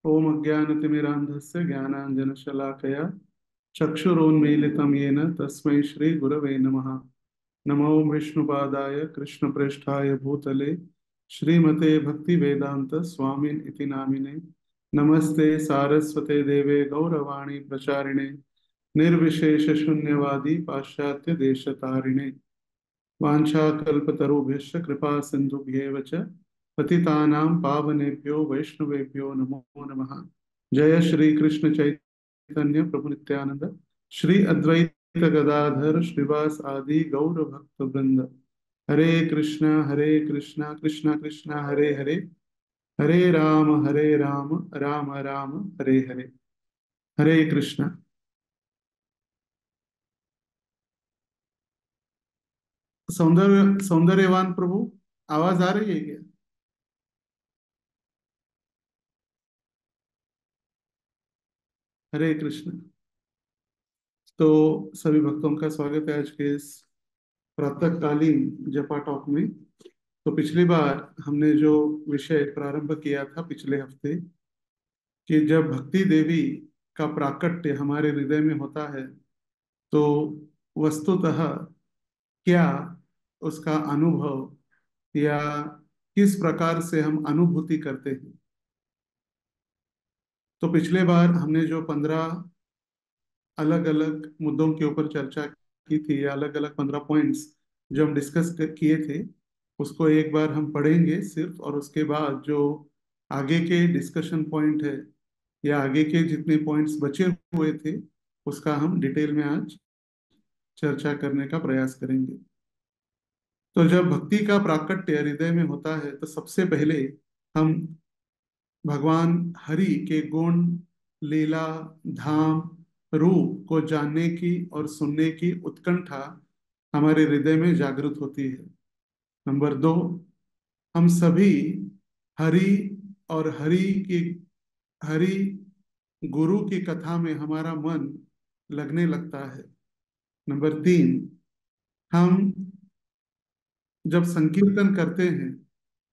ओम अज्ञानतिमिरान्धस्य ज्ञानाञ्जनशलाकया चक्षुरोन्मीलितं येन तस्मै श्रीगुरवे नमः। नमो विष्णुपादाय कृष्णप्रेष्ठाय भूतले श्रीमते भक्तिवेदान्त स्वामिन् इति नामिने। नमस्ते सारस्वते देवे गौरवाणी प्रचारिणे निर्विशेष शून्यवादी पाश्चात्य देशतारिणे। वाञ्छाकल्पतरुभ्यश्च कृपा सिन्धुभ्येव च पतितानां पावनेभ्यो वैष्णवेभ्यो नमो नमः। जय श्री कृष्ण चैतन्य प्रभु नित्यानंद श्री अद्वैत गदाधर श्रीवास आदि गौर भक्त वृंद। हरे कृष्णा कृष्णा कृष्णा हरे हरे, हरे राम राम राम हरे हरे। हरे कृष्णा। सौंदर्यवान प्रभु, आवाज आ रही है क्या? हरे कृष्ण। तो सभी भक्तों का स्वागत है आज के इस प्रातःकालीन जपा टॉक में। तो पिछली बार हमने जो विषय प्रारंभ किया था पिछले हफ्ते, कि जब भक्ति देवी का प्राकट्य हमारे हृदय में होता है तो वस्तुतः क्या उसका अनुभव या किस प्रकार से हम अनुभूति करते हैं। तो पिछले बार हमने जो 15 अलग अलग मुद्दों के ऊपर चर्चा की थी, या अलग अलग 15 पॉइंट्स जो हम डिस्कस किए थे, उसको एक बार हम पढ़ेंगे सिर्फ, और उसके बाद जो आगे के डिस्कशन पॉइंट है या आगे के जितने पॉइंट्स बचे हुए थे उसका हम डिटेल में आज चर्चा करने का प्रयास करेंगे। तो जब भक्ति का प्राकट्य हृदय में होता है तो सबसे पहले हम भगवान हरि के गुण, लीला, धाम, रूप को जानने की और सुनने की उत्कंठा हमारे हृदय में जागृत होती है। नंबर 2, हम सभी हरि और हरि गुरु की कथा में हमारा मन लगने लगता है। नंबर 3, हम जब संकीर्तन करते हैं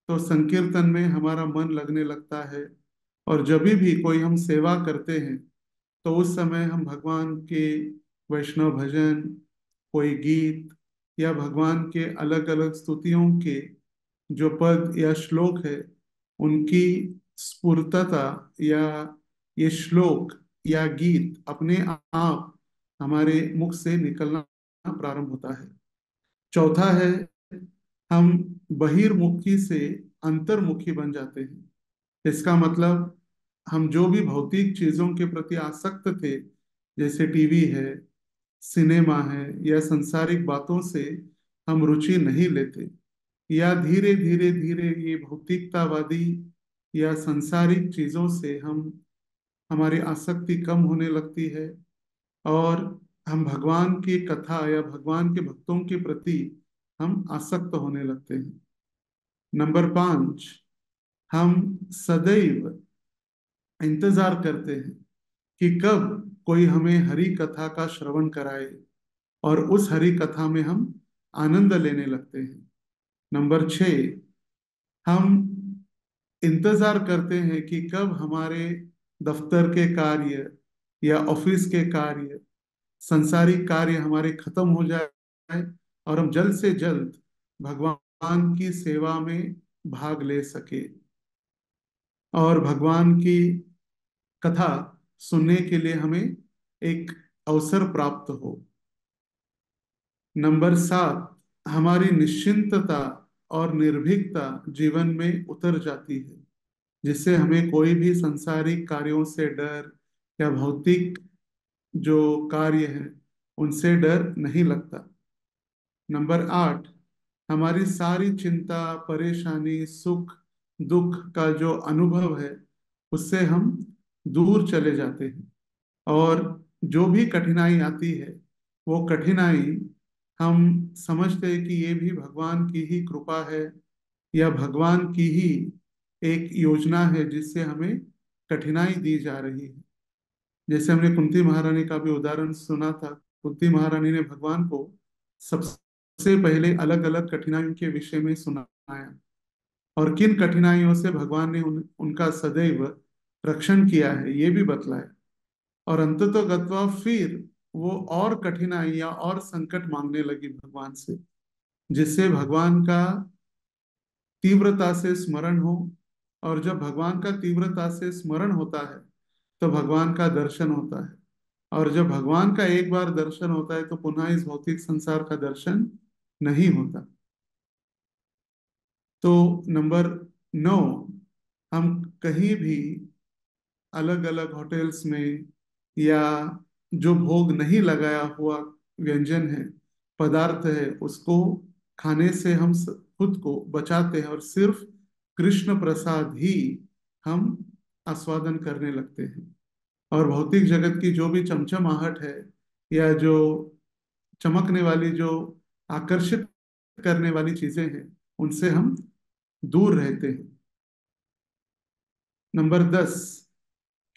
तो संकीर्तन में हमारा मन लगने लगता है, और जब भी कोई हम सेवा करते हैं तो उस समय हम भगवान के वैष्णव भजन, कोई गीत या भगवान के अलग अलग स्तुतियों के जो पद या श्लोक है उनकी स्फुरतता, या ये श्लोक या गीत अपने आप हमारे मुख से निकलना प्रारंभ होता है। चौथा है, हम बहिर्मुखी से अंतर्मुखी बन जाते हैं। इसका मतलब हम जो भी भौतिक चीजों के प्रति आसक्त थे, जैसे टीवी है, सिनेमा है, या सांसारिक बातों से हम रुचि नहीं लेते, या धीरे धीरे धीरे ये भौतिकतावादी या सांसारिक चीजों से हम हमारी आसक्ति कम होने लगती है, और हम भगवान की कथा या भगवान के भक्तों के प्रति हम आसक्त होने लगते हैं। नंबर 5, हम सदैव इंतजार करते हैं कि कब कोई हमें हरि कथा का श्रवण कराए, और उस हरि कथा में हम आनंद लेने लगते हैं। नंबर 6, हम इंतजार करते हैं कि कब हमारे दफ्तर के कार्य या ऑफिस के कार्य, संसारिक कार्य हमारे खत्म हो जाए और हम जल्द से जल्द भगवान की सेवा में भाग ले सके और भगवान की कथा सुनने के लिए हमें एक अवसर प्राप्त हो। नंबर 7, हमारी निश्चिंतता और निर्भीकता जीवन में उतर जाती है, जिससे हमें कोई भी संसारिक कार्यों से डर या भौतिक जो कार्य है उनसे डर नहीं लगता। नंबर 8, हमारी सारी चिंता, परेशानी, सुख दुख का जो अनुभव है उससे हम दूर चले जाते हैं, और जो भी कठिनाई आती है वो कठिनाई हम समझते हैं कि ये भी भगवान की ही कृपा है, या भगवान की ही एक योजना है जिससे हमें कठिनाई दी जा रही है। जैसे हमने कुंती महारानी का भी उदाहरण सुना था। कुंती महारानी ने भगवान को सबसे पहले अलग अलग कठिनाइयों के विषय में सुनाया, और किन कठिनाइयों से भगवान ने उनका सदैव रक्षण किया है, ये भी बतलाया। और अंततः गत्वा फिर वो और कठिनाइयां और संकट मांगने लगी भगवान से, जिससे भगवान का तीव्रता से स्मरण हो। और जब भगवान का तीव्रता से स्मरण होता है तो भगवान का दर्शन होता है। और जब भगवान का एक बार दर्शन होता है तो पुनः इस भौतिक संसार का दर्शन नहीं होता। तो नंबर 9, हम कहीं भी अलग अलग होटल्स में या जो भोग नहीं लगाया हुआ व्यंजन है, पदार्थ है, उसको खाने से हम खुद को बचाते हैं और सिर्फ कृष्ण प्रसाद ही हम आस्वादन करने लगते हैं। और भौतिक जगत की जो भी चमचमाहट है या जो चमकने वाली, जो आकर्षित करने वाली चीजें हैं, उनसे हम दूर रहते हैं। नंबर 10,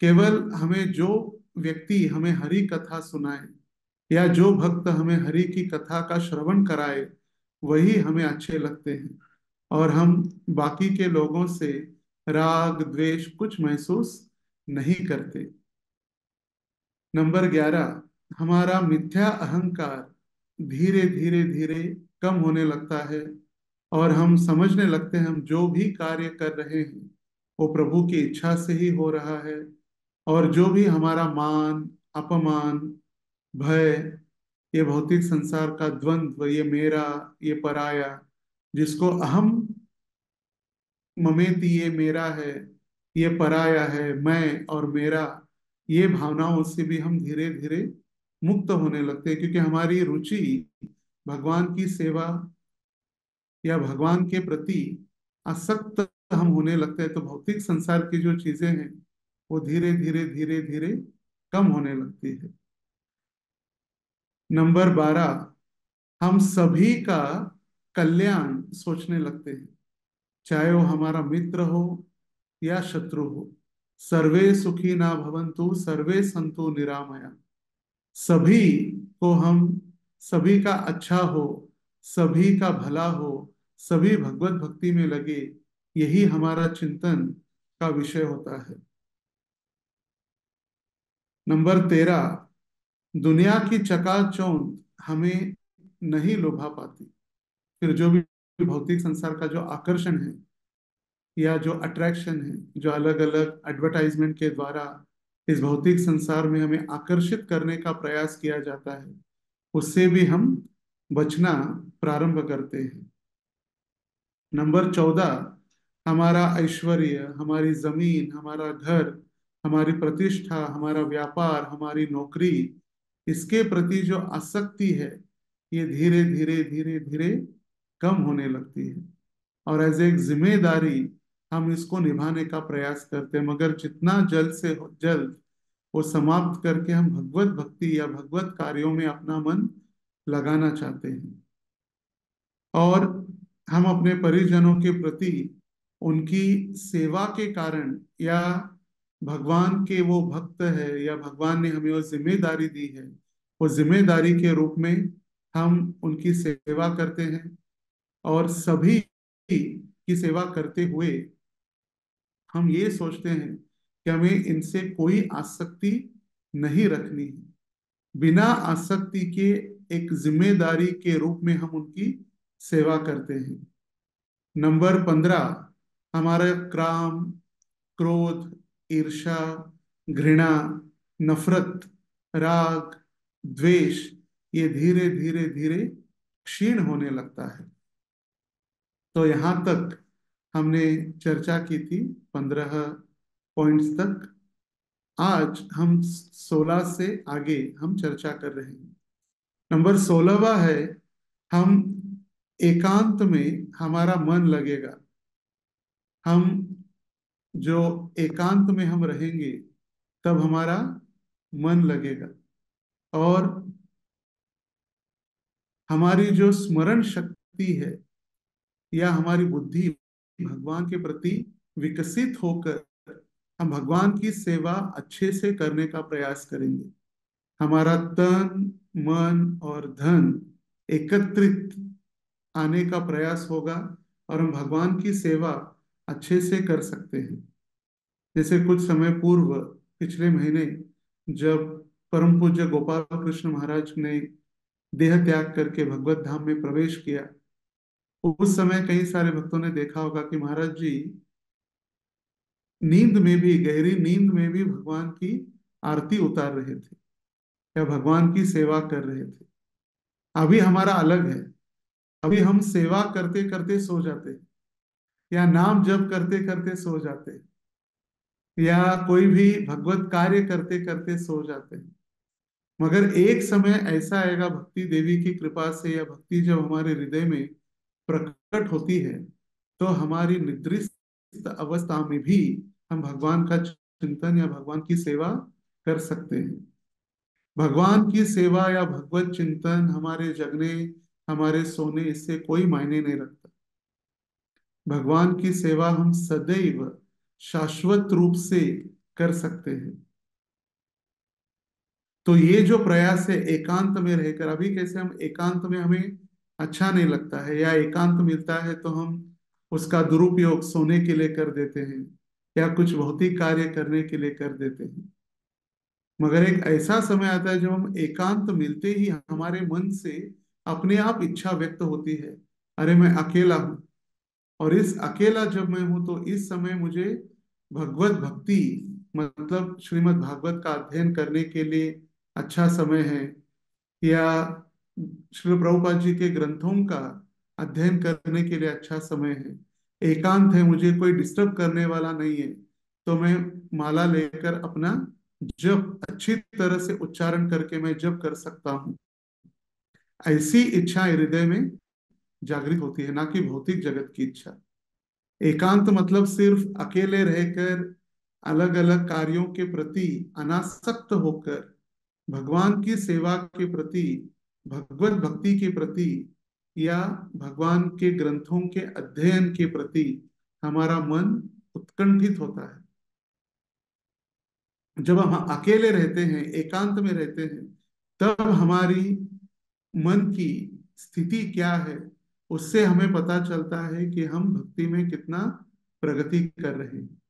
केवल हमें जो व्यक्ति हमें हरि कथा सुनाए या जो भक्त हमें हरि की कथा का श्रवण कराए, वही हमें अच्छे लगते हैं। और हम बाकी के लोगों से राग द्वेष कुछ महसूस नहीं करते। नंबर 11, हमारा मिथ्या अहंकार धीरे धीरे धीरे कम होने लगता है। और हम समझने लगते हैं हम जो भी कार्य कर रहे हैं वो प्रभु की इच्छा से ही हो रहा है। और जो भी हमारा मान अपमान भय, ये भौतिक संसार का द्वंद्व, ये मेरा ये पराया, जिसको अहम ममेति, ये मेरा है ये पराया है, मैं और मेरा, ये भावनाओं से भी हम धीरे धीरे मुक्त होने लगते हैं। क्योंकि हमारी रुचि भगवान की सेवा या भगवान के प्रति आसक्त हम होने लगते हैं, तो भौतिक संसार की जो चीजें हैं वो धीरे धीरे धीरे धीरे कम होने लगती है। नंबर 12, हम सभी का कल्याण सोचने लगते हैं, चाहे वो हमारा मित्र हो या शत्रु हो। सर्वे सुखी ना भवन्तु सर्वे संतु निरामया। सभी को हम, सभी का अच्छा हो, सभी का भला हो, सभी भगवत भक्ति में लगे, यही हमारा चिंतन का विषय होता है। नंबर 13, दुनिया की चकाचौंध हमें नहीं लुभा पाती। फिर जो भी भौतिक संसार का जो आकर्षण है या जो अट्रैक्शन है, जो अलग अलग एडवर्टाइजमेंट के द्वारा इस भौतिक संसार में हमें आकर्षित करने का प्रयास किया जाता है, उससे भी हम बचना प्रारंभ करते हैं। नंबर 14, हमारा ऐश्वर्य, हमारी जमीन, हमारा घर, हमारी प्रतिष्ठा, हमारा व्यापार, हमारी नौकरी, इसके प्रति जो आसक्ति है ये धीरे धीरे धीरे धीरे कम होने लगती है। और एज एक जिम्मेदारी हम इसको निभाने का प्रयास करते हैं, मगर जितना जल्द से जल्द वो समाप्त करके हम भगवत भक्ति या भगवत कार्यों में अपना मन लगाना चाहते हैं। और हम अपने परिजनों के प्रति उनकी सेवा के कारण या भगवान के वो भक्त है या भगवान ने हमें वो जिम्मेदारी दी है, वो जिम्मेदारी के रूप में हम उनकी सेवा करते हैं। और सभी की सेवा करते हुए हम ये सोचते हैं कि हमें इनसे कोई आसक्ति नहीं रखनी है। बिना आसक्ति के एक जिम्मेदारी के रूप में हम उनकी सेवा करते हैं। नंबर 15, हमारा काम क्रोध ईर्ष्या घृणा नफरत राग द्वेष, ये धीरे धीरे धीरे क्षीण होने लगता है। तो यहाँ तक हमने चर्चा की थी 15 पॉइंट्स तक। आज हम 16 से आगे हम चर्चा कर रहे हैं। नंबर 16वां है, हम एकांत में हमारा मन लगेगा। हम जो एकांत में हम रहेंगे तब हमारा मन लगेगा। और हमारी जो स्मरण शक्ति है या हमारी बुद्धि भगवान के प्रति विकसित होकर हम भगवान की सेवा अच्छे से करने का प्रयास करेंगे। हमारा तन मन और धन एकत्रित आने का प्रयास होगा और हम भगवान की सेवा अच्छे से कर सकते हैं। जैसे कुछ समय पूर्व, पिछले महीने, जब परम पूज्य गोपाल कृष्ण महाराज ने देह त्याग करके भगवत धाम में प्रवेश किया, उस समय कई सारे भक्तों ने देखा होगा कि महाराज जी नींद में भी, गहरी नींद में भी भगवान की आरती उतार रहे थे या भगवान की सेवा कर रहे थे। अभी हमारा अलग है। अभी हम सेवा करते करते सो जाते हैं, या नाम जप करते करते सो जाते हैं, या कोई भी भगवत कार्य करते करते सो जाते हैं। मगर एक समय ऐसा आएगा भक्ति देवी की कृपा से, या भक्ति जब हमारे हृदय में प्रकट होती है, तो हमारी निद्रित अवस्था में भी हम भगवान का चिंतन या भगवान की सेवा कर सकते हैं। भगवान की सेवा या भगवत चिंतन हमारे जगने, हमारे सोने, इससे कोई मायने नहीं रखता। भगवान की सेवा हम सदैव शाश्वत रूप से कर सकते हैं। तो ये जो प्रयास है एकांत में रहकर, अभी कैसे हम एकांत में हमें अच्छा नहीं लगता है, या एकांत मिलता है तो हम उसका दुरुपयोग सोने के लिए कर देते हैं, या कुछ भौतिक कार्य करने के लिए कर देते हैं। मगर एक ऐसा समय आता है जब हम एकांत मिलते ही हमारे मन से अपने आप इच्छा व्यक्त होती है, अरे मैं अकेला हूं, और इस अकेला जब मैं हूं तो इस समय मुझे भगवत भक्ति, मतलब श्रीमद् भागवत का अध्ययन करने के लिए अच्छा समय है, या श्री प्रभुपाद जी के ग्रंथों का अध्ययन करने के लिए अच्छा समय है। एकांत है, मुझे कोई डिस्टर्ब करने वाला नहीं है, तो मैं माला लेकर अपना जप अच्छी तरह से उच्चारण करके मैं जप कर सकता हूँ। ऐसी इच्छा हृदय में जागृत होती है, ना कि भौतिक जगत की इच्छा। एकांत मतलब सिर्फ अकेले रहकर अलग अलग कार्यों के प्रति अनासक्त होकर भगवान की सेवा के प्रति, भगवत भक्ति के प्रति, या भगवान के ग्रंथों के अध्ययन के प्रति हमारा मन उत्कंठित होता है। जब हम अकेले रहते हैं, एकांत में रहते हैं, तब हमारी मन की स्थिति क्या है, उससे हमें पता चलता है कि हम भक्ति में कितना प्रगति कर रहे हैं।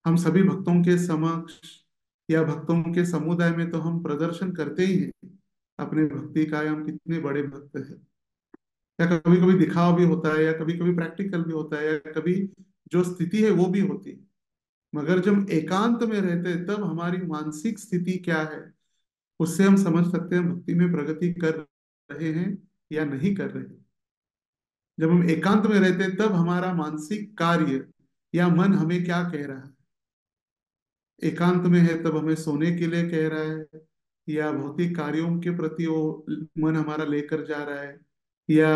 हम सभी भक्तों के समक्ष या भक्तों के समुदाय में तो हम प्रदर्शन करते ही हैं अपने भक्ति का, या हम कितने बड़े भक्त हैं। या कभी कभी दिखावा भी होता है, या कभी कभी प्रैक्टिकल भी होता है, या कभी जो स्थिति है वो भी होती है। मगर जब एकांत में रहते हैं तब हमारी मानसिक स्थिति क्या है, उससे हम समझ सकते हैं भक्ति में प्रगति कर रहे हैं या नहीं कर रहे। जब हम एकांत में रहते हैं तब हमारा मानसिक कार्य या मन हमें क्या कह रहा है। एकांत में है तब हमें सोने के लिए कह रहा है, या भौतिक कार्यों के प्रति वो मन हमारा लेकर जा रहा है, या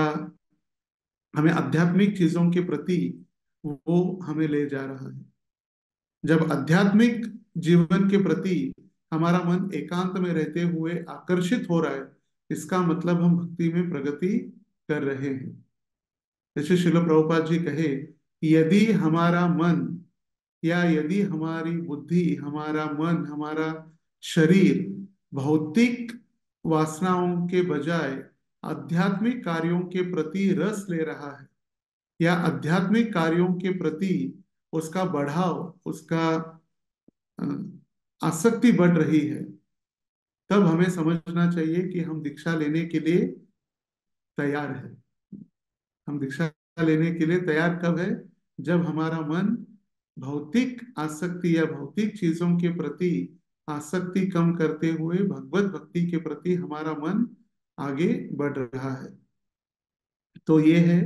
हमें आध्यात्मिक चीजों के प्रति वो हमें ले जा रहा है। जब आध्यात्मिक जीवन के प्रति हमारा मन एकांत में रहते हुए आकर्षित हो रहा है, इसका मतलब हम भक्ति में प्रगति कर रहे हैं। जैसे श्रील प्रभुपाद जी कहे, यदि हमारा मन, या यदि हमारी बुद्धि, हमारा मन, हमारा शरीर भौतिक वासनाओं के बजाय आध्यात्मिक कार्यों के प्रति रस ले रहा है, या आध्यात्मिक कार्यों के प्रति उसका बढ़ाव, उसका अ, आसक्ति बढ़ रही है, तब हमें समझना चाहिए कि हम दीक्षा लेने के लिए तैयार है। हम दीक्षा लेने के लिए तैयार कब है? जब हमारा मन भौतिक आसक्ति या भौतिक चीजों के प्रति आसक्ति कम करते हुए भगवत भक्ति के प्रति हमारा मन आगे बढ़ रहा है। तो ये है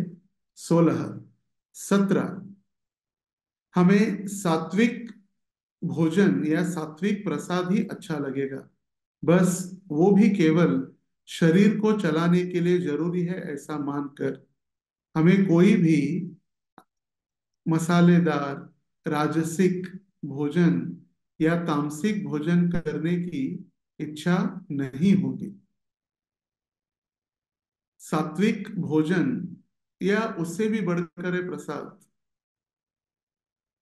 16। 17, हमें सात्विक भोजन या सात्विक प्रसाद ही अच्छा लगेगा, बस वो भी केवल शरीर को चलाने के लिए जरूरी है ऐसा मानकर। हमें कोई भी मसालेदार राजसिक भोजन या तामसिक भोजन करने की इच्छा नहीं होगी। सात्विक भोजन या उससे भी बढ़कर है प्रसाद।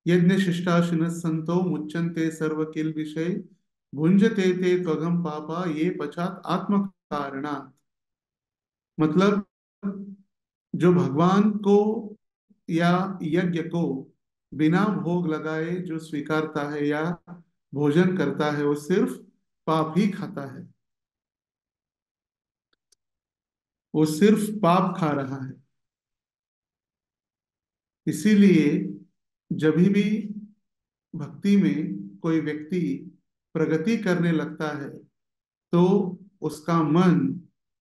यज्ञ शिष्टाशिन संतो मुच्यन्ते सर्व किल विषय भुंजते ते त्वगम पापा ये पचात आत्म कारणात्। मतलब जो भगवान को या यज्ञ को बिना भोग लगाए जो स्वीकारता है या भोजन करता है वो सिर्फ पाप ही खाता है, वो सिर्फ पाप खा रहा है। इसीलिए जब भी भक्ति में कोई व्यक्ति प्रगति करने लगता है तो उसका मन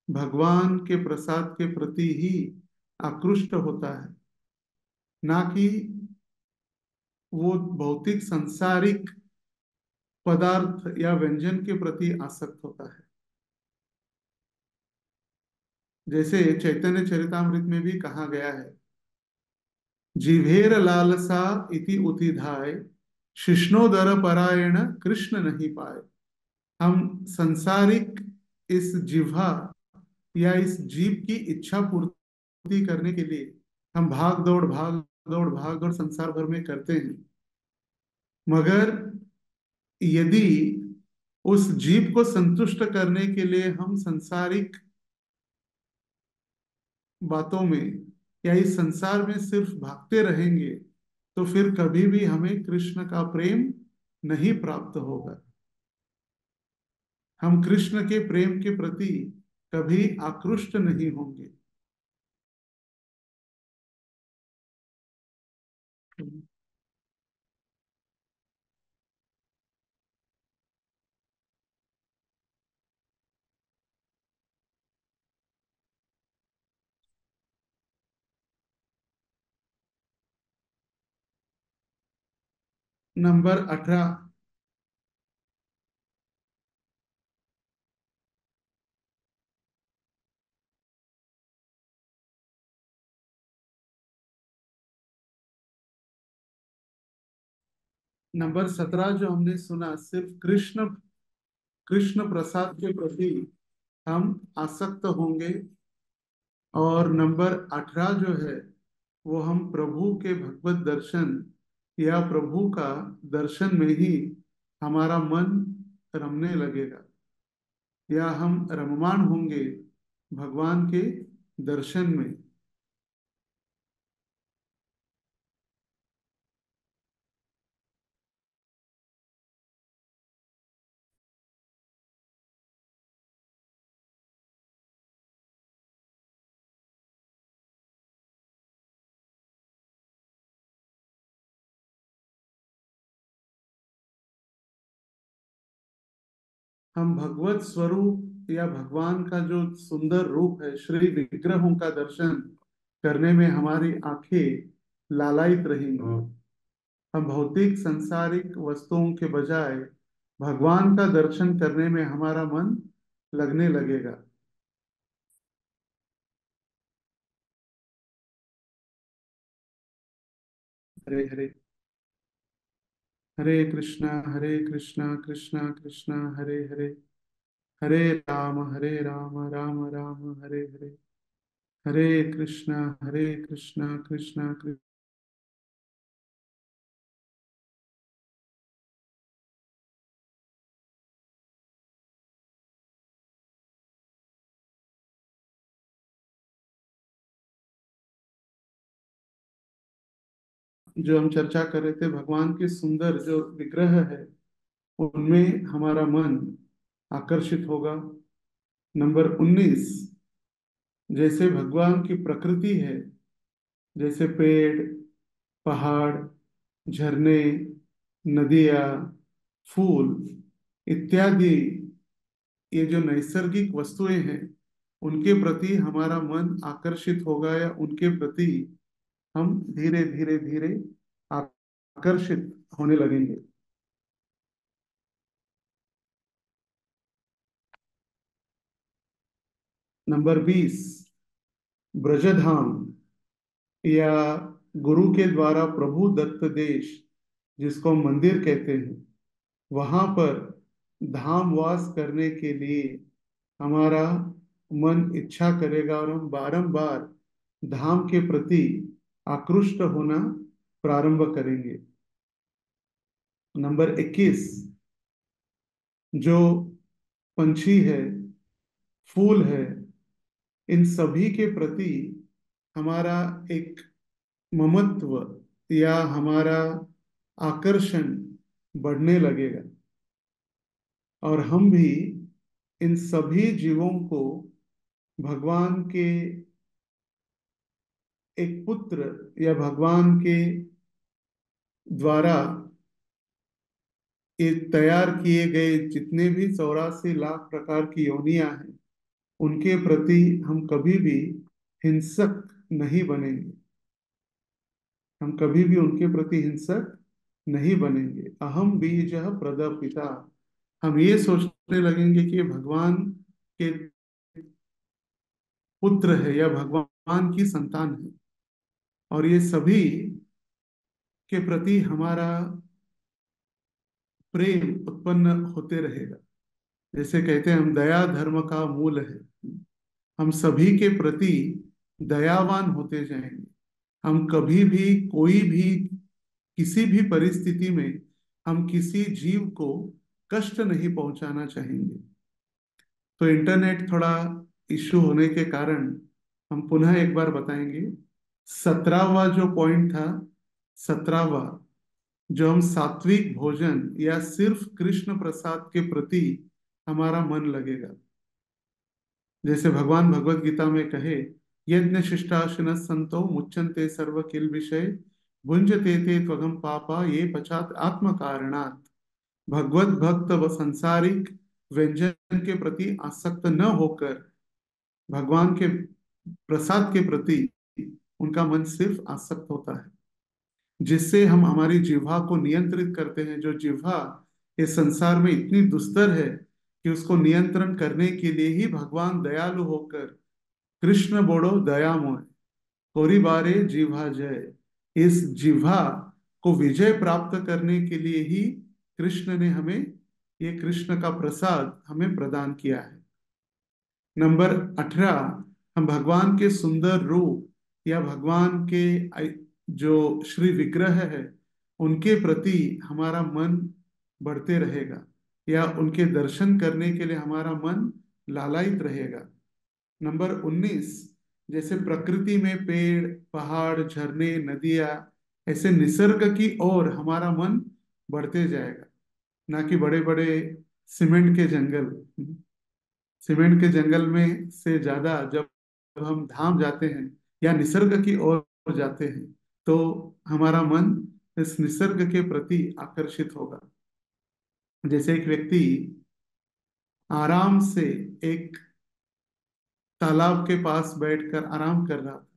भगवान के प्रसाद के प्रति ही आकृष्ट होता है, ना कि वो भौतिक सांसारिक पदार्थ या व्यंजन के प्रति आसक्त होता है। जैसे चैतन्य चरितामृत में भी कहा गया है, जिभेर लालसा इति उतिधाय, शिष्णोदर परायण कृष्ण नहीं पाए। हम संसारिक इस जिह्वा या इस जीव की इच्छा पूर्ति करने के लिए हम भाग दौड़ संसार भर में करते हैं, मगर यदि उस जीव को संतुष्ट करने के लिए हम संसारिक बातों में या इस संसार में सिर्फ भागते रहेंगे तो फिर कभी भी हमें कृष्ण का प्रेम नहीं प्राप्त होगा। हम कृष्ण के प्रेम के प्रति कभी आकृष्ट नहीं होंगे। नंबर 18। नंबर 17 जो हमने सुना, सिर्फ कृष्ण कृष्ण प्रसाद के प्रति हम आसक्त होंगे। और नंबर 18 जो है वो हम प्रभु के भगवत दर्शन या प्रभु का दर्शन में ही हमारा मन रमने लगेगा, या हम रममाण होंगे भगवान के दर्शन में। हम भगवत स्वरूप या भगवान का जो सुंदर रूप है, श्री विग्रहों का दर्शन करने में हमारी आंखें लालायित रहेंगी। हम भौतिक संसारिक वस्तुओं के बजाय भगवान का दर्शन करने में हमारा मन लगने लगेगा। हरे हरे, हरे कृष्णा कृष्णा कृष्णा हरे हरे, हरे राम राम राम हरे हरे, हरे कृष्णा कृष्णा कृष्ण। जो हम चर्चा कर रहे थे, भगवान के सुंदर जो विग्रह है उनमें हमारा मन आकर्षित होगा। नंबर 19, जैसे भगवान की प्रकृति है, जैसे पेड़, पहाड़, झरने, नदियाँ, फूल इत्यादि, ये जो नैसर्गिक वस्तुएं हैं उनके प्रति हमारा मन आकर्षित होगा, या उनके प्रति हम धीरे धीरे धीरे आकर्षित होने लगेंगे। नंबर 20, ब्रजधाम या गुरु के द्वारा प्रभु दत्त देश, जिसको हम मंदिर कहते हैं, वहां पर धाम वास करने के लिए हमारा मन इच्छा करेगा और हम बारंबार धाम के प्रति आकृष्ट होना प्रारंभ करेंगे। नंबर 21, जो पंछी है, फूल है, इन सभी के प्रति हमारा एक ममत्व या हमारा आकर्षण बढ़ने लगेगा, और हम भी इन सभी जीवों को भगवान के एक पुत्र या भगवान के द्वारा ये तैयार किए गए जितने भी 84 लाख प्रकार की योनियां हैं, उनके प्रति हम कभी भी हिंसक नहीं बनेंगे। हम कभी भी उनके प्रति हिंसक नहीं बनेंगे। अहम बीजः प्रदपिता। हम ये सोचने लगेंगे कि ये भगवान के पुत्र है या भगवान की संतान है, और ये सभी के प्रति हमारा प्रेम उत्पन्न होते रहेगा। जैसे कहते हैं हम दया धर्म का मूल है। हम सभी के प्रति दयावान होते जाएंगे। हम कभी भी कोई भी किसी भी परिस्थिति में हम किसी जीव को कष्ट नहीं पहुंचाना चाहेंगे। तो इंटरनेट थोड़ा इश्यू होने के कारण हम पुनः एक बार बताएंगे। 17वां जो पॉइंट था, 17वां, जो हम सात्विक भोजन या सिर्फ कृष्ण प्रसाद के प्रति हमारा मन लगेगा। जैसे भगवान भगवत गीता में कहे, यज्ञ शिष्टाशिन संतो मुच्यन्ते सर्व किल विषय भुंजते ते त्वगम पापा ये पचात आत्म कारणात्। भगवत भक्त व संसारिक व्यंजन के प्रति आसक्त न होकर भगवान के प्रसाद के प्रति उनका मन सिर्फ आसक्त होता है, जिससे हम हमारी जिह्वा को नियंत्रित करते हैं। जो जिह्वा इस संसार में इतनी दुस्तर है कि उसको नियंत्रण करने के लिए ही भगवान दयालु होकर कृष्ण बोलो दयामय कोरी बारे जिह्वा जय, इस जिह्वा को विजय प्राप्त करने के लिए ही कृष्ण ने हमें, ये कृष्ण का प्रसाद हमें प्रदान किया है। नंबर 18, हम भगवान के सुंदर रूप या भगवान के जो श्री विग्रह है उनके प्रति हमारा मन बढ़ते रहेगा, या उनके दर्शन करने के लिए हमारा मन लालायित रहेगा। नंबर 19, जैसे प्रकृति में पेड़ पहाड़ झरने नदियां, ऐसे निसर्ग की ओर हमारा मन बढ़ते जाएगा, ना कि बड़े बड़े सीमेंट के जंगल। सीमेंट के जंगल में से ज्यादा जब हम धाम जाते हैं या निसर्ग की ओर जाते हैं, तो हमारा मन इस निसर्ग के प्रति आकर्षित होगा। जैसे एक व्यक्ति आराम से एक तालाब के पास बैठकर आराम कर रहा था,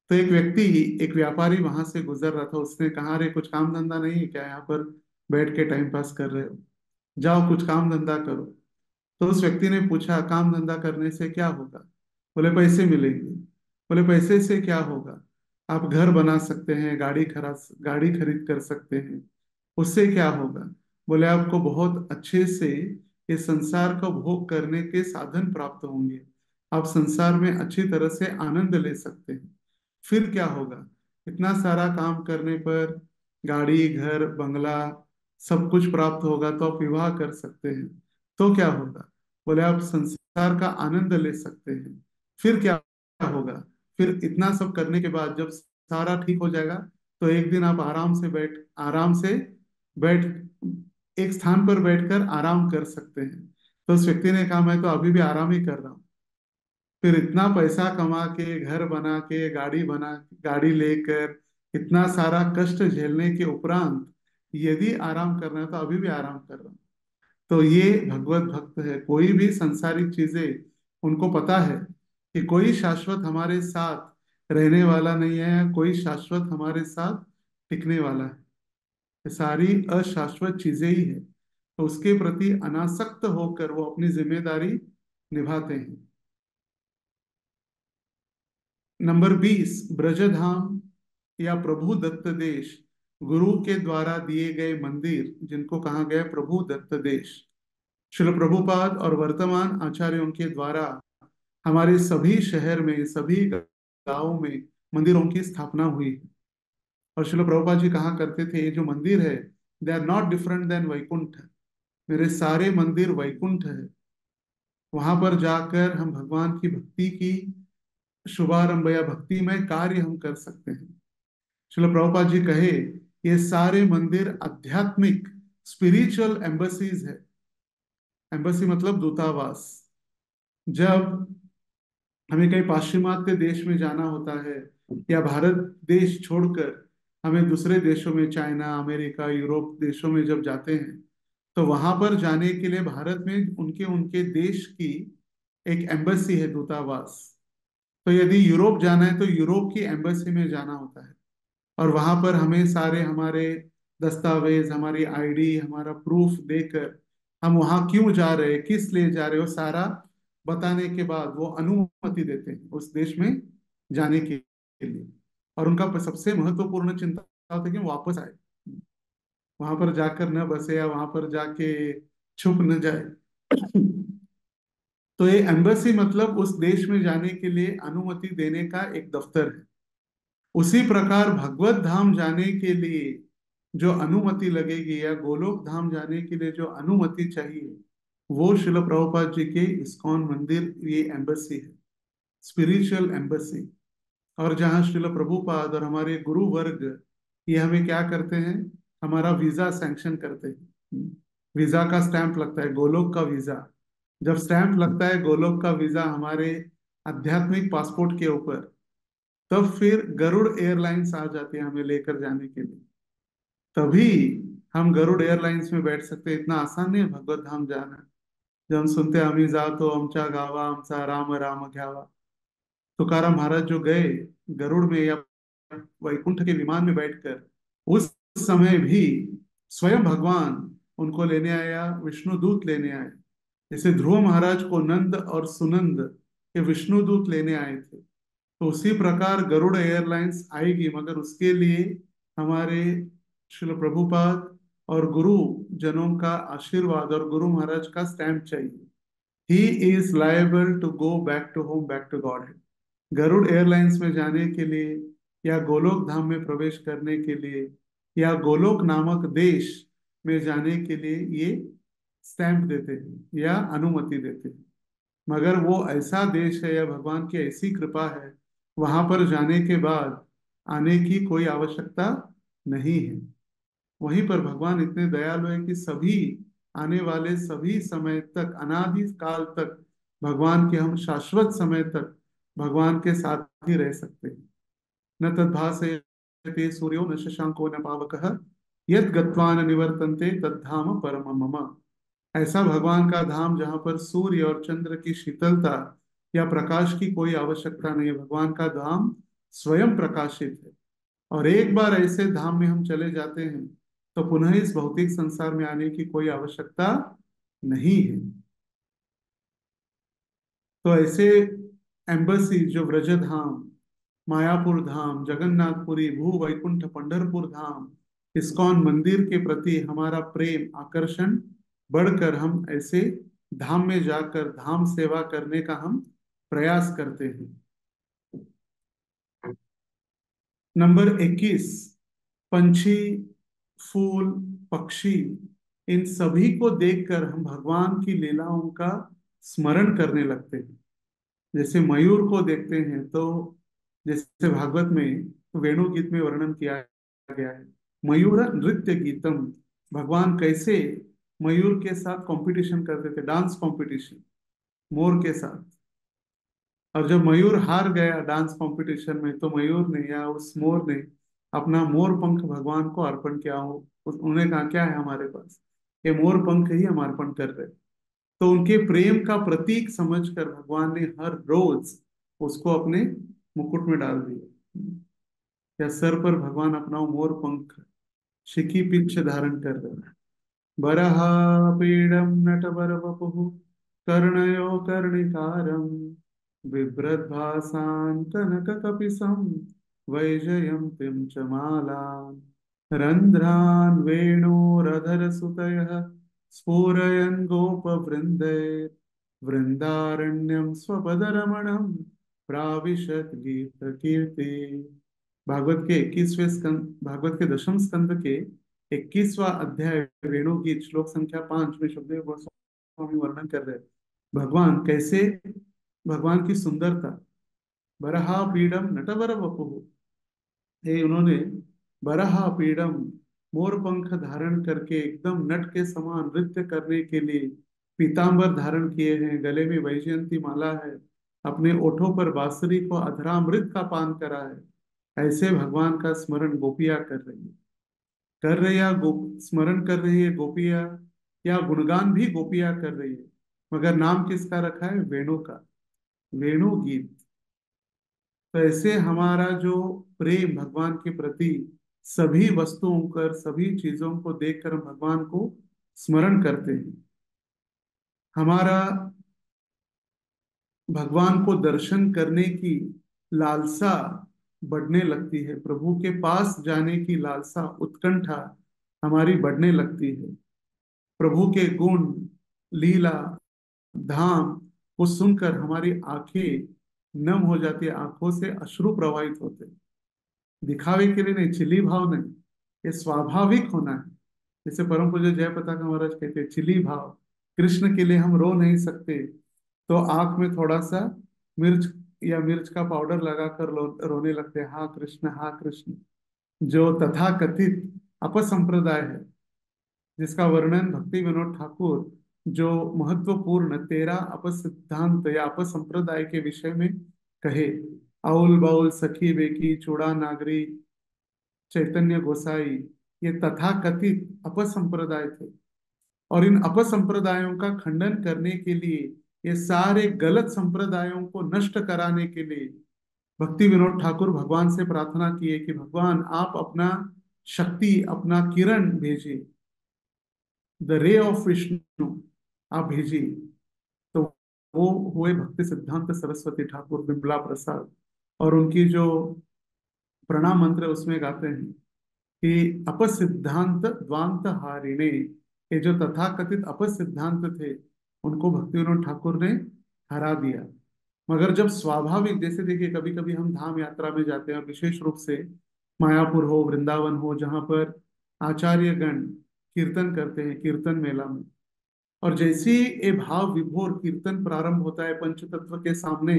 तो एक व्यक्ति, एक व्यापारी वहां से गुजर रहा था। उसने कहा, अरे कुछ काम धंधा नहीं है क्या, यहाँ पर बैठ के टाइम पास कर रहे हो, जाओ कुछ काम धंधा करो। तो उस व्यक्ति ने पूछा, काम धंधा करने से क्या होगा? बोले पैसे मिलेंगे। बोले पैसे से क्या होगा? आप घर बना सकते हैं, गाड़ी खरीद कर सकते हैं। उससे क्या होगा? बोले आपको बहुत अच्छे से इस संसार का भोग करने के साधन प्राप्त होंगे, आप संसार में अच्छी तरह से आनंद ले सकते हैं। फिर क्या होगा? इतना सारा काम करने पर गाड़ी घर बंगला सब कुछ प्राप्त होगा, तो आप विवाह कर सकते हैं। तो क्या होगा? बोले आप संसार का आनंद ले सकते हैं। फिर क्या होगा? फिर इतना सब करने के बाद जब सारा ठीक हो जाएगा, तो एक दिन आप आराम से बैठ एक स्थान पर बैठकर आराम कर सकते हैं। तो उस व्यक्ति ने कहा, मैं तो अभी भी आराम ही कर रहा हूँ। फिर इतना पैसा कमा के घर बना के गाड़ी लेकर इतना सारा कष्ट झेलने के उपरांत यदि आराम करना है, तो अभी भी आराम कर रहा हूँ। तो ये भगवत भक्त है। कोई भी सांसारिक चीजें, उनको पता है कि कोई शाश्वत हमारे साथ रहने वाला नहीं है, कोई शाश्वत हमारे साथ टिकने वाला है। ये सारी अशाश्वत चीजें ही है। तो उसके प्रति अनासक्त होकर वो अपनी जिम्मेदारी निभाते हैं। नंबर 20, ब्रजधाम या प्रभु दत्त देश, गुरु के द्वारा दिए गए मंदिर जिनको कहा गया प्रभु दत्त देश। श्रील प्रभुपाद और वर्तमान आचार्यों के द्वारा हमारे सभी शहर में, सभी गांवों में मंदिरों की स्थापना हुई। और श्रील प्रभुपाद जी कहा करते थे, ये जो मंदिर है, they are not different than Vaikuntha. मेरे सारे मंदिर वैकुंठ है। वहां पर जाकर हम भगवान की भक्ति की शुभारंभ या भक्तिमय कार्य हम कर सकते हैं। श्रील प्रभुपाद जी कहे, ये सारे मंदिर आध्यात्मिक स्पिरिचुअल एम्बसीज है। एम्बसी मतलब दूतावास। जब हमें कहीं पाश्चिमात्य देश में जाना होता है, या भारत देश छोड़कर हमें दूसरे देशों में, चाइना, अमेरिका, यूरोप देशों में जब जाते हैं, तो वहां पर जाने के लिए भारत में उनके उनके देश की एक एम्बसी है, दूतावास। तो यदि यूरोप जाना है तो यूरोप की एम्बसी में जाना होता है, और वहां पर हमें सारे हमारे दस्तावेज, हमारी आईडी, हमारा प्रूफ देकर हम वहां क्यों जा रहे हैं, किस लिए जा रहे हो, सारा बताने के बाद वो अनुमति देते हैं उस देश में जाने के लिए। और उनका सबसे महत्वपूर्ण चिंता होता है कि वो वापस आए, वहां पर जाकर न बसे या वहां पर जाके छुप न जाए। तो ये एम्बेसी मतलब उस देश में जाने के लिए अनुमति देने का एक दफ्तर है। उसी प्रकार भगवत धाम जाने के लिए जो अनुमति लगेगी, या गोलोक धाम जाने के लिए जो अनुमति चाहिए, वो शिल प्रभुपाद जी के इस्कॉन मंदिर ये एम्बेसी है, स्पिरिचुअल एम्बेसी। और जहाँ श्रील प्रभुपाद और हमारे गुरु वर्ग ये हमें क्या करते हैं, हमारा वीजा सैंक्शन करते हैं। वीजा का स्टैंप लगता है, गोलोक का वीजा। जब स्टैंप लगता है गोलोक का वीजा हमारे आध्यात्मिक पासपोर्ट के ऊपर, तब फिर गरुड़ एयरलाइंस आ जाती है हमें लेकर जाने के लिए। तभी हम गरुड़ एयरलाइंस में बैठ सकते हैं। इतना आसान नहीं है भगवत धाम जाना। जब हम सुनते हैं आम्ही जातो आमच्या गावा, आमचा राम राम घ्यावा, तुकाराम महाराज जो गए गरुड़ में या वैकुंठ के विमान में बैठकर, उस समय भी स्वयं भगवान उनको लेने आया, विष्णु दूत लेने आए। जैसे ध्रुव महाराज को नंद और सुनंद के विष्णु दूत लेने आए थे, तो उसी प्रकार गरुड़ एयरलाइंस आएगी, मगर उसके लिए हमारे श्रील प्रभुपाद और गुरु जनों का आशीर्वाद और गुरु महाराज का स्टैम्प चाहिए। He is liable to go back to home, back to God. Garuda airlines में जाने के लिए, या गोलोक धाम में प्रवेश करने के लिए, या गोलोक नामक देश में जाने के लिए ये स्टैंप देते हैं या अनुमति देते हैं। मगर वो ऐसा देश है या भगवान की ऐसी कृपा है, वहां पर जाने के बाद आने की कोई आवश्यकता नहीं है। वहीं पर भगवान इतने दयालु है कि सभी आने वाले सभी समय तक, अनादि काल तक भगवान के, हम शाश्वत समय तक भगवान के साथ ही रह सकते हैं। न तद्भासयते सूर्यो न शशांको न पावकः, यत् गत्वा न निवर्तन्ते तद्धाम परमं मम। ऐसा भगवान का धाम जहां पर सूर्य और चंद्र की शीतलता या प्रकाश की कोई आवश्यकता नहीं है। भगवान का धाम स्वयं प्रकाशित है। और एक बार ऐसे धाम में हम चले जाते हैं तो पुनः इस भौतिक संसार में आने की कोई आवश्यकता नहीं है। तो ऐसे एम्बसी जो व्रज धाम, मायापुर धाम, जगन्नाथपुरी, भू वैकुंठ पंढरपुर धाम, इस्कॉन मंदिर के प्रति हमारा प्रेम, आकर्षण बढ़कर हम ऐसे धाम में जाकर धाम सेवा करने का हम प्रयास करते हैं। नंबर 21, पंछी, फूल, पक्षी, इन सभी को देखकर हम भगवान की लीलाओं का स्मरण करने लगते हैं। जैसे मयूर को देखते हैं तो, जैसे भागवत में वेणु गीत में वर्णन किया गया है, मयूर नृत्य गीतम, भगवान कैसे मयूर के साथ कंपटीशन करते थे, डांस कंपटीशन मोर के साथ। और जब मयूर हार गया डांस कंपटीशन में, तो मयूर ने या उस मोर ने अपना मोर पंख भगवान को अर्पण किया हो। उन्होंने कहा क्या है हमारे पास, ये मोर पंख ही हम अर्पण कर रहे हैं। तो उनके प्रेम का प्रतीक समझकर भगवान ने हर रोज उसको अपने मुकुट में डाल दिया, या सर पर भगवान अपना मोर पंख शिखी पीछ धारण कर रहे हैं। बरहा पीडम नटवर वपुः, कर्णयो कर्णिकारं, बिभ्रद्भासान् कनककपिशं, वैजयन्तीं च मालान्, रन्ध्रान् वेणोरधरसुतयः, स्फुरयन् गोपवृन्दैर्, वृन्दारण्यं स्वपदरमणं, प्राविशत् गीतकीर्ति। भागवत के 21वें स्कंद, भागवत के दशम स्कंद के 21वां अध्याय वेणु गीत श्लोक संख्या 5 में सुखदेव गोस्वामी वर्णन कर रहे हैं भगवान कैसे, भगवान की सुंदरता। बरहा पीडम नटवर वपुः, ये उन्होंने बराहा पीडम, मोर पंख धारण करके एकदम नट के समान नृत्य करने के लिए पीतांबर धारण किए हैं, गले में वैजयंती माला है, अपने ओठों पर बांसुरी को अधरामृत का पान करा है। ऐसे भगवान का स्मरण गोपियां कर रही या स्मरण कर रही है गोपियां, या गुणगान भी गोपियां कर रही है, मगर नाम किसका रखा है? वेणु का, वेणु गीत। तो ऐसे हमारा जो प्रेम भगवान के प्रति, सभी वस्तुओं कर सभी चीजों को देखकर हम भगवान को स्मरण करते हैं। हमारा भगवान को दर्शन करने की लालसा बढ़ने लगती है, प्रभु के पास जाने की लालसा, उत्कंठा हमारी बढ़ने लगती है। प्रभु के गुण, लीला, धाम को सुनकर हमारी आंखें नम हो जाती है, आंखों से अश्रु प्रवाहित होते हैं। दिखावे के लिए नहीं, चिली भाव नहीं, ये स्वाभाविक होना है। जैसे परम पूज्य जय पताका महाराज कहते हैं, चिली भाव, कृष्ण के लिए हम रो नहीं सकते तो आंख में थोड़ा सा मिर्च या मिर्च का पाउडर लगाकर रोने लगते हैं, हाँ कृष्ण हाँ कृष्ण। जो तथाकथित अपसंप्रदाय है, जिसका वर्णन भक्ति विनोद ठाकुर जो महत्वपूर्ण तेरा अपसिद्धांत या अपसंप्रदाय के विषय में कहे, आउल बाउल सखी बेकी चूड़ा नागरी चैतन्य गोसाई, ये तथाकथित अपसंप्रदाय थे। और इन अपसंप्रदायों का खंडन करने के लिए, ये सारे गलत संप्रदायों को नष्ट कराने के लिए भक्ति विनोद ठाकुर भगवान से प्रार्थना किए कि भगवान आप अपना शक्ति, अपना किरण भेजिए, द रे ऑफ विष्णु आप भेजिए। तो वो हुए भक्ति सिद्धांत सरस्वती ठाकुर बिमला प्रसाद। और उनकी जो प्रणाम मंत्र है उसमें गाते हैं कि अपसिद्धांत द्वांत हारिणे, ये जो तथाकथित अपसिद्धांत थे उनको भक्ति विनोद ठाकुर ने हरा दिया। मगर जब स्वाभाविक, जैसे देखिए कभी कभी हम धाम यात्रा में जाते हैं, विशेष रूप से मायापुर हो, वृंदावन हो, जहाँ पर आचार्यगण कीर्तन करते हैं कीर्तन मेला में, और जैसे ही ये भाव विभोर कीर्तन प्रारंभ होता है पंच तत्व के सामने,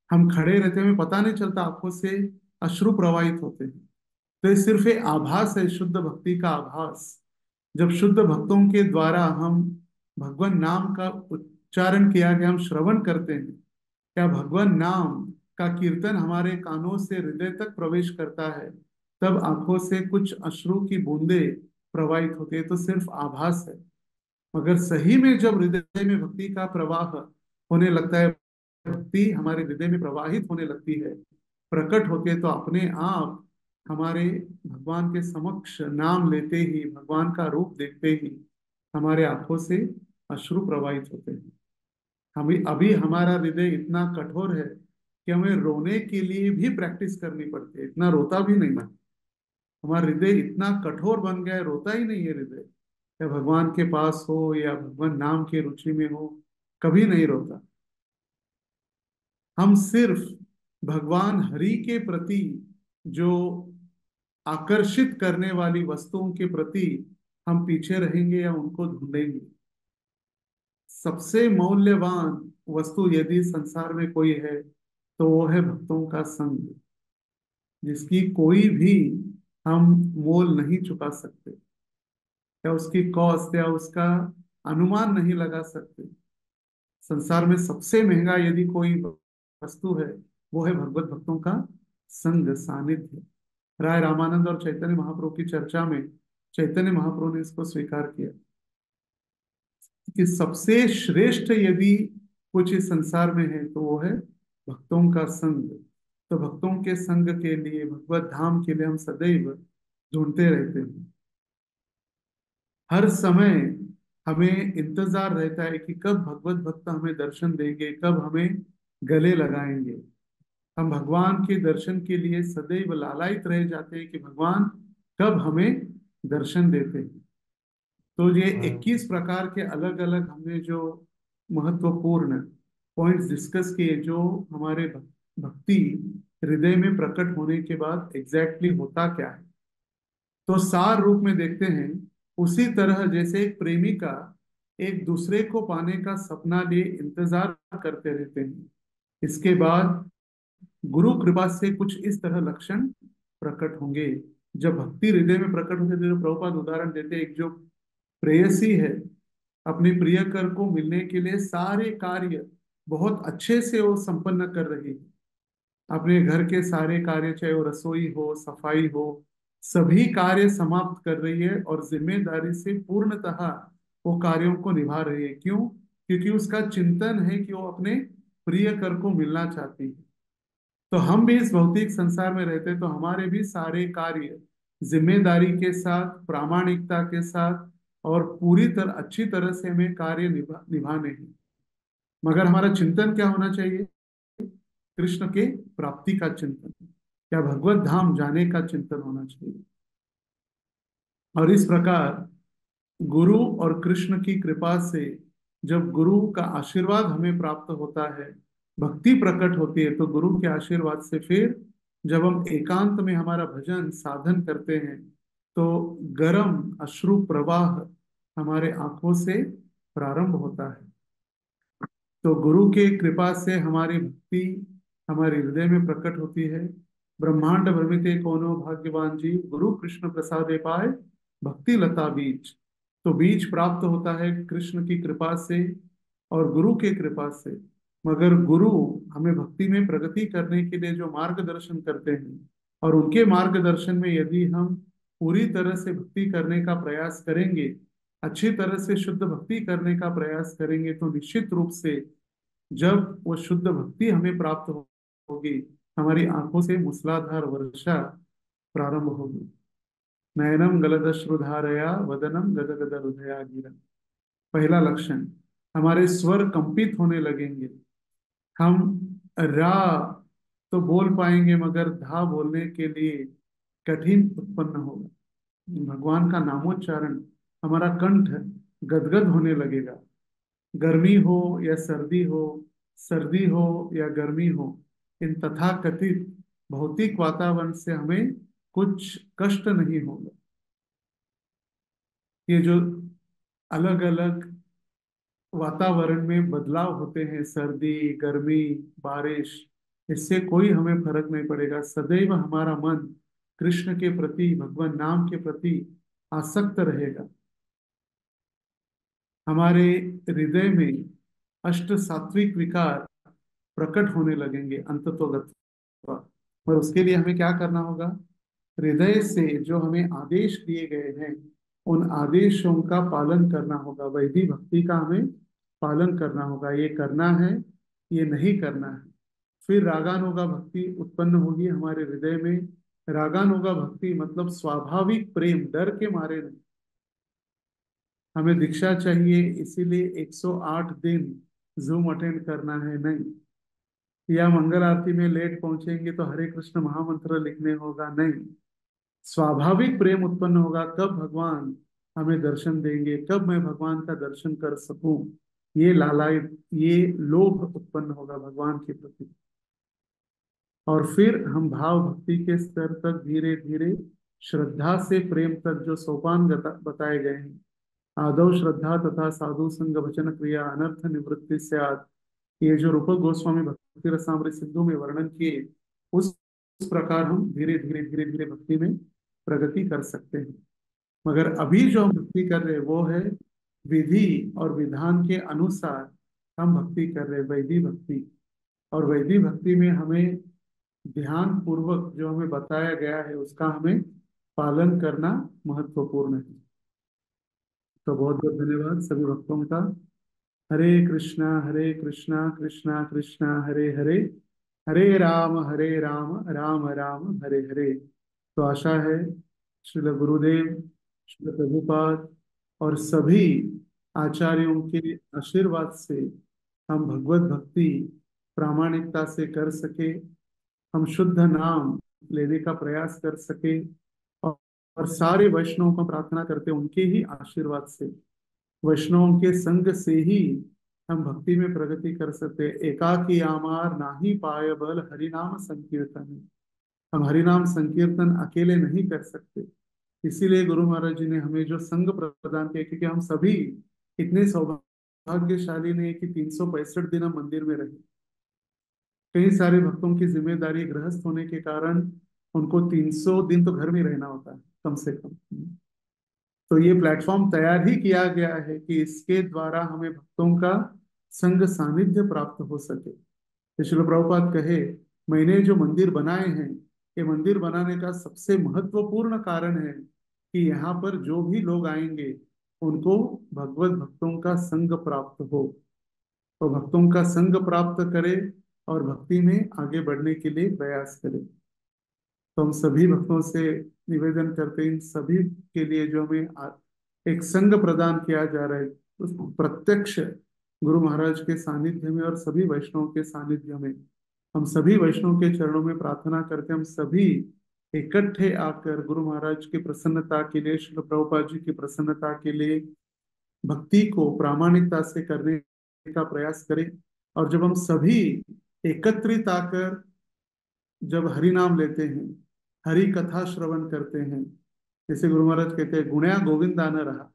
हम खड़े रहते हैं, हमें पता नहीं चलता, आंखों से अश्रु प्रवाहित होते हैं। तो ये सिर्फ एक आभास है, शुद्ध भक्ति का आभास। जब शुद्ध भक्तों के द्वारा हम भगवान नाम का उच्चारण किया गया, हम श्रवण करते हैं, क्या भगवान नाम का कीर्तन हमारे कानों से हृदय तक प्रवेश करता है, तब आंखों से कुछ अश्रु की बूंदें प्रवाहित होती है, तो सिर्फ आभास है। मगर सही में जब हृदय में भक्ति का प्रवाह होने लगता है, भक्ति हमारे हृदय में प्रवाहित होने लगती है, प्रकट होती है, तो अपने आप हमारे भगवान के समक्ष नाम लेते ही, भगवान का रूप देखते ही हमारे आंखों से अश्रु प्रवाहित होते हैं। हमें अभी हमारा हृदय इतना कठोर है कि हमें रोने के लिए भी प्रैक्टिस करनी पड़ती है, इतना रोता भी नहीं है। हमारा हृदय इतना कठोर बन गया है, रोता ही नहीं है हृदय, या भगवान के पास हो या भगवान नाम की रुचि में हो, कभी नहीं रोता। हम सिर्फ भगवान हरि के प्रति जो आकर्षित करने वाली वस्तुओं के प्रति हम पीछे रहेंगे या उनको ढूंढेंगे। सबसे मूल्यवान वस्तु यदि संसार में कोई है तो वो है भक्तों का संग, जिसकी कोई भी हम मोल नहीं चुका सकते, या उसकी कॉस्ट या उसका अनुमान नहीं लगा सकते। संसार में सबसे महंगा यदि कोई वस्तु है, वो है भगवत भक्तों का संग, सानिध्य। राय रामानंद और चैतन्य महाप्रभु की चर्चा में चैतन्य महाप्रभु ने इसको स्वीकार किया कि सबसे श्रेष्ठ यदि कुछ इस संसार में है तो वो है भक्तों का संग। तो भक्तों के संग के लिए, भगवत धाम के लिए हम सदैव ढूंढते रहते हैं। हर समय हमें इंतजार रहता है कि कब भगवत भक्त हमें दर्शन देंगे, कब हमें गले लगाएंगे। हम भगवान के दर्शन के लिए सदैव लालायित रह जाते हैं कि भगवान कब हमें दर्शन देते हैं। तो ये 21 प्रकार के अलग अलग हमने जो महत्वपूर्ण पॉइंट्स डिस्कस किए, जो हमारे भक्ति हृदय में प्रकट होने के बाद एग्जैक्टली होता क्या है। तो सार रूप में देखते हैं, उसी तरह जैसे एक प्रेमिका एक दूसरे को पाने का सपना लिए इंतजार करते रहते हैं, इसके बाद गुरु कृपा से कुछ इस तरह लक्षण प्रकट होंगे। जब भक्ति हृदय में प्रकट होते थे, जो प्रभुपाद उदाहरण देते हैं, एक जो प्रेयसी है अपने प्रियकर को मिलने के लिए सारे कार्य बहुत अच्छे से वो संपन्न कर रही है। अपने घर के सारे कार्य, चाहे वो रसोई हो, सफाई हो, सभी कार्य समाप्त कर रही है और जिम्मेदारी से पूर्णतः वो कार्यों को निभा रही है। क्यों? क्योंकि उसका चिंतन है कि वो अपने प्रिय कर को मिलना चाहती है। तो हम भी इस भौतिक संसार में रहते, तो हमारे भी सारे कार्य जिम्मेदारी के साथ, प्रामाणिकता के साथ और पूरी तरह अच्छी तरह से हमें कार्य निभाने हैं। मगर हमारा चिंतन क्या होना चाहिए? कृष्ण के प्राप्ति का चिंतन, या भगवत धाम जाने का चिंतन होना चाहिए। और इस प्रकार गुरु और कृष्ण की कृपा से जब गुरु का आशीर्वाद हमें प्राप्त होता है, भक्ति प्रकट होती है, तो गुरु के आशीर्वाद से फिर जब हम एकांत में हमारा भजन साधन करते हैं, तो गर्म अश्रु प्रवाह हमारे आंखों से प्रारंभ होता है। तो गुरु के कृपा से हमारी भक्ति हमारे हृदय में प्रकट होती है। ब्रह्मांड भ्रमिते कोनो भाग्यवान जीव, गुरु कृष्ण प्रसादे पाए भक्ति लता बीज। तो बीज प्राप्त होता है कृष्ण की कृपा से और गुरु के कृपा से। मगर गुरु हमें भक्ति में प्रगति करने के लिए जो मार्गदर्शन करते हैं, और उनके मार्गदर्शन में यदि हम पूरी तरह से भक्ति करने का प्रयास करेंगे, अच्छी तरह से शुद्ध भक्ति करने का प्रयास करेंगे, तो निश्चित रूप से जब वो शुद्ध भक्ति हमें प्राप्त होगी, हमारी आंखों से मूसलाधार वर्षा प्रारंभ होगी। नयनम गलदश्रुधारया वदनम गदगद हृदया गिरा। पहला लक्षण, हमारे स्वर कंपित होने लगेंगे। हम रा तो बोल पाएंगे, मगर धा बोलने के लिए कठिन उत्पन्न होगा। भगवान का नामोच्चारण, हमारा कंठ गदगद होने लगेगा। गर्मी हो या सर्दी हो, सर्दी हो या गर्मी हो, इन तथाकथित भौतिक वातावरण से हमें कुछ कष्ट नहीं होगा। ये जो अलग अलग वातावरण में बदलाव होते हैं, सर्दी, गर्मी, बारिश, इससे कोई हमें फर्क नहीं पड़ेगा। सदैव हमारा मन कृष्ण के प्रति, भगवान नाम के प्रति आसक्त रहेगा। हमारे हृदय में अष्ट सात्विक विकार प्रकट होने लगेंगे अंततोगत्वा। पर उसके लिए हमें क्या करना होगा? हृदय से जो हमें आदेश दिए गए हैं, उन आदेशों का पालन करना होगा। वैदिक भक्ति का हमें पालन करना होगा। ये करना है, ये नहीं करना है। फिर रागानुगा भक्ति उत्पन्न होगी हमारे हृदय में। रागानुगा भक्ति मतलब स्वाभाविक प्रेम, डर के मारे नहीं। हमें दीक्षा चाहिए इसीलिए 108 दिन जूम अटेंड करना है, नहीं। या मंगल आरती में लेट पहुंचेंगे तो हरे कृष्ण महामंत्र लिखने होगा, नहीं। स्वाभाविक प्रेम उत्पन्न होगा। कब भगवान हमें दर्शन देंगे, कब मैं भगवान का दर्शन कर सकूं, ये लालायित, ये लोभ उत्पन्न होगा भगवान के प्रति। और फिर हम भाव भक्ति के स्तर तक धीरे धीरे श्रद्धा से प्रेम तक जो सोपान बताए गए हैं, आदौ श्रद्धा तथा साधु संग वचन क्रिया अनर्थ निवृत्ति स्यात्, ये जो रूप गोस्वामी भक्ति रसामृत सिंधु में वर्णन किए, उस प्रकार हम धीरे धीरे धीरे धीरे भक्ति में प्रगति कर सकते हैं। मगर अभी जो हम भक्ति कर रहे हैं वो है विधि और विधान के अनुसार हम भक्ति कर रहे हैं, वैदिक भक्ति। और वैदिक भक्ति में हमें ध्यान पूर्वक जो हमें बताया गया है उसका हमें पालन करना महत्वपूर्ण है। तो बहुत बहुत धन्यवाद सभी भक्तों का। हरे कृष्णा कृष्णा कृष्णा हरे हरे, हरे राम राम राम हरे हरे। तो आशा है श्रील गुरुदेव, श्रील प्रभुपाद और सभी आचार्यों के आशीर्वाद से हम भगवत भक्ति प्रामाणिकता से कर सके, हम शुद्ध नाम लेने का प्रयास कर सके, और सारे वैष्णवों को प्रार्थना करते उनके ही आशीर्वाद से, वैष्णवों के संग से ही हम भक्ति में प्रगति कर सकते। एकाकी आमार नाही पाय बल हरिनाम संकीर्तन, हम हरिनाम संकीर्तन अकेले नहीं कर सकते। इसीलिए गुरु महाराज जी ने हमें जो संग प्रदान किया, क्योंकि हम सभी इतने सौभाग्यशाली नहीं कि 365 दिन हम मंदिर में रहे। कई सारे भक्तों की जिम्मेदारी गृहस्थ होने के कारण उनको 300 दिन तो घर में ही रहना होता है कम से कम। तो ये प्लेटफॉर्म तैयार ही किया गया है कि इसके द्वारा हमें भक्तों का संग सानिध्य प्राप्त हो सके। तो श्रील प्रभुपाद कहे, मैंने जो मंदिर बनाए हैं, ये मंदिर बनाने का सबसे महत्वपूर्ण कारण है कि यहाँ पर जो भी लोग आएंगे उनको भगवत भक्तों का संग प्राप्त हो, तो भक्तों का संग प्राप्त करे और भक्ति में आगे बढ़ने के लिए प्रयास करे। तो हम सभी भक्तों से निवेदन करते हैं, इन सभी के लिए जो हमें एक संग प्रदान किया जा रहा है, उस प्रत्यक्ष गुरु महाराज के सानिध्य में और सभी वैष्णव के सानिध्य में, हम सभी वैष्णव के चरणों में प्रार्थना करते हैं, हम सभी इकट्ठे आकर गुरु महाराज की प्रसन्नता के लिए, श्रील प्रभुपाद जी की प्रसन्नता के लिए भक्ति को प्रामाणिकता से करने का प्रयास करें। और जब हम सभी एकत्रित आकर जब हरि नाम लेते हैं, हरि कथा श्रवण करते हैं, जैसे गुरु महाराज कहते हैं, गुणया गोविंदा न रहा।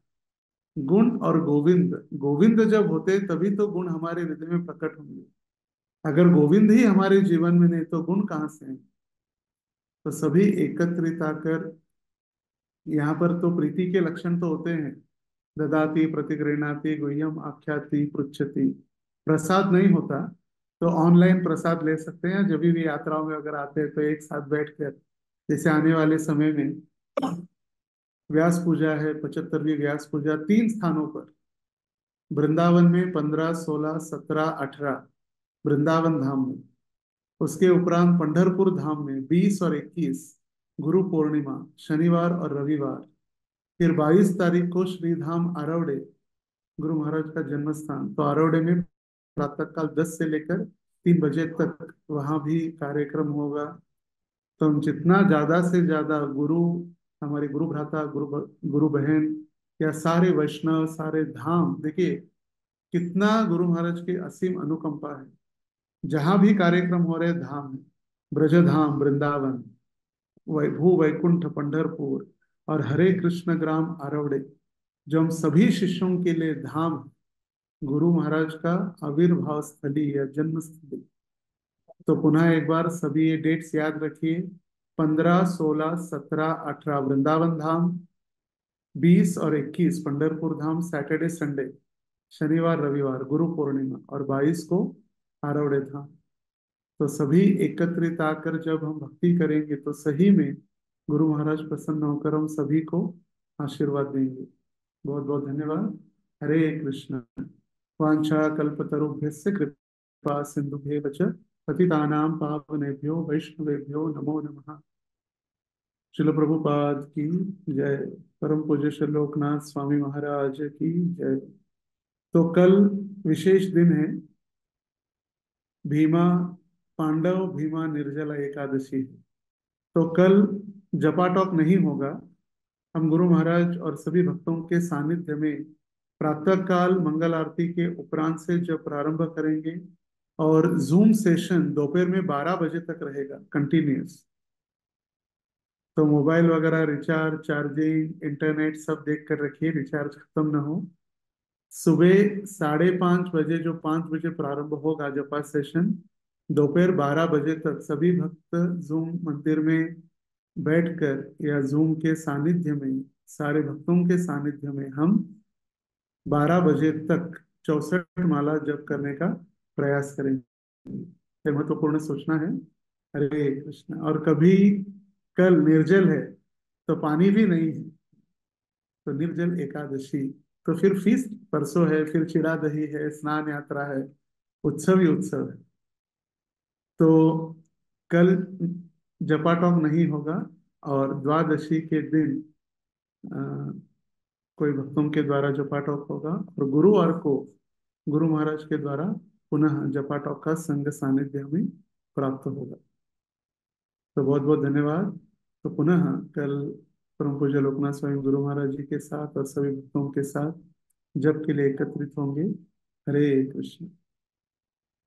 गुण और गोविंद, गोविंद जब होते तभी तो गुण हमारे हृदय में प्रकट होंगे। अगर गोविंद ही हमारे जीवन में नहीं तो गुण कहाँ से हैं। तो सभी एकत्रित आकर, यहाँ पर तो प्रीति के लक्षण तो होते हैं, ददाति प्रतिगृह्णाति गुह्यम आख्याति पृच्छति। प्रसाद नहीं होता तो ऑनलाइन प्रसाद ले सकते हैं, जब भी यात्राओं में अगर आते हैं तो एक साथ बैठकर, जैसे आने वाले समय में व्यास पूजा है, 75वीं व्यास पूजा 3 स्थानों पर, वृंदावन में 15, 16, 17, 18 वृंदावन धाम में, उसके उपरांत पंढरपुर धाम में 20 और 21 गुरु पूर्णिमा शनिवार और रविवार, फिर 22 तारीख को श्रीधाम आरवडे, गुरु महाराज का जन्म स्थान, तो आरवडे में प्रातःकाल 10 से लेकर 3 बजे तक वहां भी कार्यक्रम होगा। तो हम जितना ज्यादा से ज्यादा गुरु, हमारे गुरु भ्राता, गुरु बहन या सारे वैष्णव, सारे धाम, देखिए कितना गुरु महाराज की असीम अनुकंपा है। जहां भी कार्यक्रम हो रहे धाम है, ब्रजधाम वृंदावन, वैभू वैकुंठ पंढरपुर और हरे कृष्ण ग्राम आरवडे, जो हम सभी शिष्यों के लिए धाम है, गुरु महाराज का आविर्भाव स्थली या जन्म स्थली। तो पुनः एक बार सभी ये डेट्स याद रखिए, 15, 16, 17, 18 वृंदावन धाम, 20 और 21 पंढरपुर धाम सैटरडे संडे, शनिवार रविवार गुरु पूर्णिमा, और 22 को आरवडे धाम। तो सभी एकत्रित आकर जब हम भक्ति करेंगे तो सही में गुरु महाराज प्रसन्न होकर हम सभी को आशीर्वाद देंगे। बहुत बहुत धन्यवाद। हरे कृष्ण। वांछा कल्पतरुभ्यस्य कृपा सिंधुभ्येव च पतितानां पावनेभ्यो वैष्णवेभ्यो नमो नमः। श्रील प्रभुपाद की जय। परम पूज्य श्री लोकनाथ स्वामी महाराज की जय। तो कल विशेष दिन है, भीमा पांडव भीमा निर्जला एकादशी है। तो कल जपा टॉक नहीं होगा। हम गुरु महाराज और सभी भक्तों के सानिध्य में प्रातः काल मंगल आरती के उपरांत से जब प्रारंभ करेंगे, और जूम सेशन दोपहर में 12 बजे तक रहेगा कंटिन्यूस। तो मोबाइल वगैरह रिचार्ज, चार्जिंग, इंटरनेट सब देख कर रखिए, रिचार्ज खत्म ना हो। सुबह 5:30 बजे, जो 5 बजे प्रारंभ होगा जपा सेशन, दोपहर 12 बजे तक सभी भक्त जूम मंदिर में बैठकर या जूम के सानिध्य में, सारे भक्तों के सानिध्य में हम 12 बजे तक 64 माला जप करने का प्रयास करेंगे। ये महत्वपूर्ण सूचना है। हरे कृष्ण। और कभी कल निर्जल है तो पानी भी नहीं है, तो निर्जल एकादशी, तो फिर फीस्ट परसों है, फिर चिड़ा दही है, स्नान यात्रा है, उत्सव ही उत्सव है। तो कल जपा टॉक नहीं होगा, और द्वादशी के दिन अ, कोई भक्तों के द्वारा जपा टॉक होगा, और गुरुवार को गुरु महाराज के द्वारा पुनः जपा टॉक का संग सानिध्य हमें प्राप्त होगा। तो बहुत बहुत धन्यवाद। तो पुनः कल परम पूज्य लोकनाथ स्वामी गुरु महाराज जी के साथ और सभी भक्तों के साथ जप के लिए एकत्रित होंगे। हरे कृष्ण।